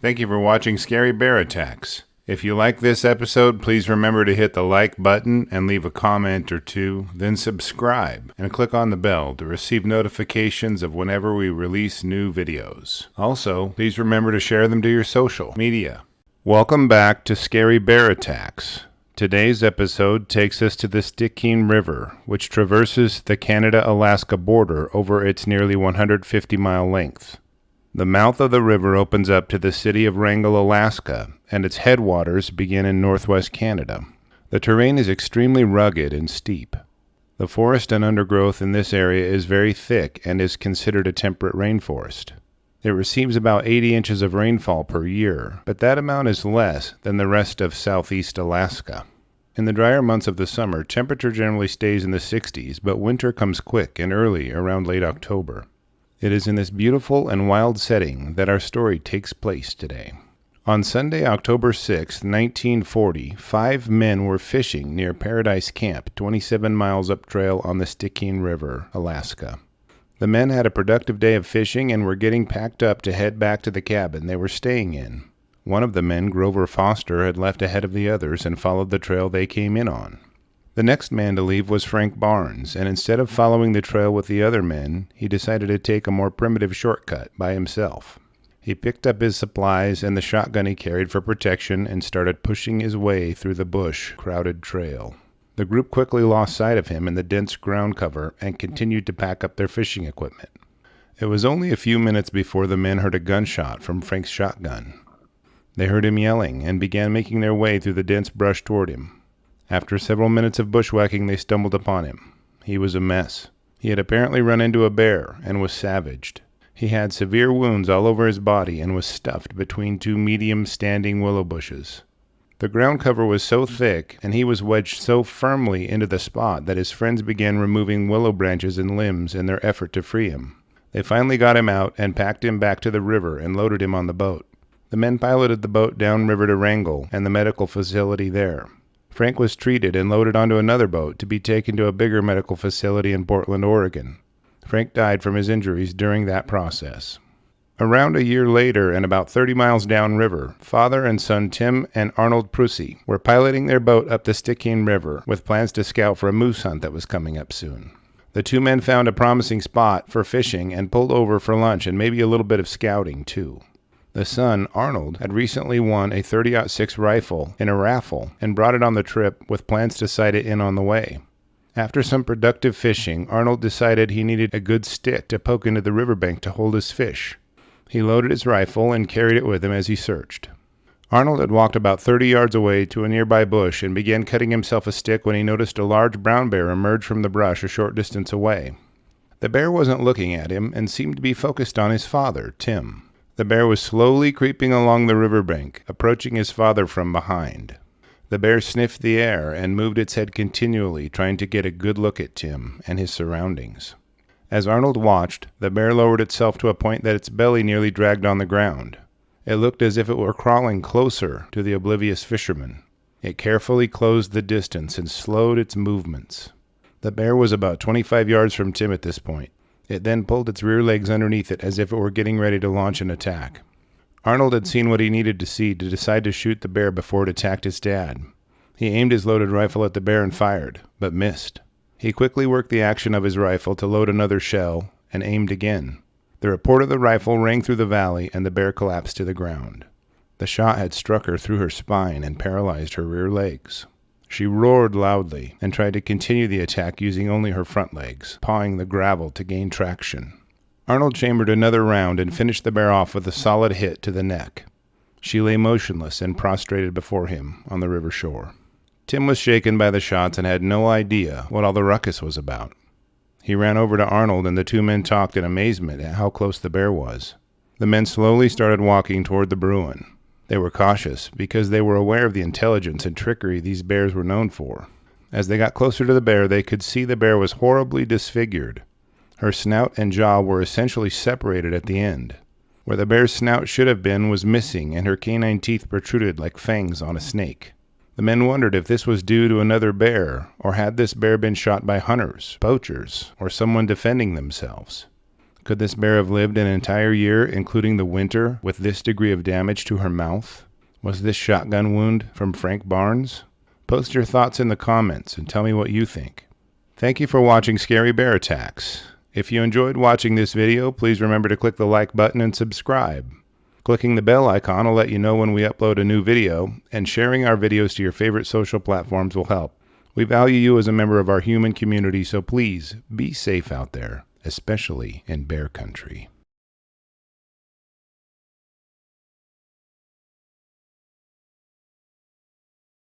Thank you for watching Scary Bear Attacks. If you like this episode, please remember to hit the like button and leave a comment or two, then subscribe and click on the bell to receive notifications of whenever we release new videos. Also, please remember to share them to your social media. Welcome back to Scary Bear Attacks. Today's episode takes us to the Stikine River, which traverses the Canada-Alaska border over its nearly 150-mile length. The mouth of the river opens up to the city of Wrangell, Alaska, and its headwaters begin in northwest Canada. The terrain is extremely rugged and steep. The forest and undergrowth in this area is very thick and is considered a temperate rainforest. It receives about 80 inches of rainfall per year, but that amount is less than the rest of southeast Alaska. In the drier months of the summer, temperature generally stays in the 60s, but winter comes quick and early around late October. It is in this beautiful and wild setting that our story takes place today. On Sunday, October 6, 1940, 5 men were fishing near Paradise Camp, 27 miles uptrail on the Stikine River, Alaska. The men had a productive day of fishing and were getting packed up to head back to the cabin they were staying in. One of the men, Grover Foster, had left ahead of the others and followed the trail they came in on. The next man to leave was Frank Barnes, and instead of following the trail with the other men, he decided to take a more primitive shortcut by himself. He picked up his supplies and the shotgun he carried for protection and started pushing his way through the bush-crowded trail. The group quickly lost sight of him in the dense ground cover and continued to pack up their fishing equipment. It was only a few minutes before the men heard a gunshot from Frank's shotgun. They heard him yelling and began making their way through the dense brush toward him. After several minutes of bushwhacking, they stumbled upon him. He was a mess. He had apparently run into a bear and was savaged. He had severe wounds all over his body and was stuffed between 2 medium-standing willow bushes. The ground cover was so thick and he was wedged so firmly into the spot that his friends began removing willow branches and limbs in their effort to free him. They finally got him out and packed him back to the river and loaded him on the boat. The men piloted the boat downriver to Wrangell and the medical facility there. Frank was treated and loaded onto another boat to be taken to a bigger medical facility in Portland, Oregon. Frank died from his injuries during that process. Around a year later and about 30 miles downriver, father and son Tim and Arnold Prusi were piloting their boat up the Stikine River with plans to scout for a moose hunt that was coming up soon. The 2 men found a promising spot for fishing and pulled over for lunch and maybe a little bit of scouting too. The son, Arnold, had recently won a .30-06 rifle in a raffle and brought it on the trip with plans to sight it in on the way. After some productive fishing, Arnold decided he needed a good stick to poke into the riverbank to hold his fish. He loaded his rifle and carried it with him as he searched. Arnold had walked about 30 yards away to a nearby bush and began cutting himself a stick when he noticed a large brown bear emerge from the brush a short distance away. The bear wasn't looking at him and seemed to be focused on his father, Tim. The bear was slowly creeping along the riverbank, approaching his father from behind. The bear sniffed the air and moved its head continually, trying to get a good look at Tim and his surroundings. As Arnold watched, the bear lowered itself to a point that its belly nearly dragged on the ground. It looked as if it were crawling closer to the oblivious fisherman. It carefully closed the distance and slowed its movements. The bear was about 25 yards from Tim at this point. It then pulled its rear legs underneath it as if it were getting ready to launch an attack. Arnold had seen what he needed to see to decide to shoot the bear before it attacked his dad. He aimed his loaded rifle at the bear and fired, but missed. He quickly worked the action of his rifle to load another shell and aimed again. The report of the rifle rang through the valley and the bear collapsed to the ground. The shot had struck her through her spine and paralyzed her rear legs. She roared loudly and tried to continue the attack using only her front legs, pawing the gravel to gain traction. Arnold chambered another round and finished the bear off with a solid hit to the neck. She lay motionless and prostrated before him on the river shore. Tim was shaken by the shots and had no idea what all the ruckus was about. He ran over to Arnold and the 2 men talked in amazement at how close the bear was. The men slowly started walking toward the Bruin. They were cautious because they were aware of the intelligence and trickery these bears were known for. As they got closer to the bear, they could see the bear was horribly disfigured. Her snout and jaw were essentially separated at the end. Where the bear's snout should have been was missing, and her canine teeth protruded like fangs on a snake. The men wondered if this was due to another bear, or had this bear been shot by hunters, poachers, or someone defending themselves. Could this bear have lived an entire year, including the winter, with this degree of damage to her mouth? Was this shotgun wound from Frank Barnes? Post your thoughts in the comments and tell me what you think. Thank you for watching Scary Bear Attacks. If you enjoyed watching this video, please remember to click the like button and subscribe. Clicking the bell icon will let you know when we upload a new video, and sharing our videos to your favorite social platforms will help. We value you as a member of our human community, so please be safe out there, especially in bear country.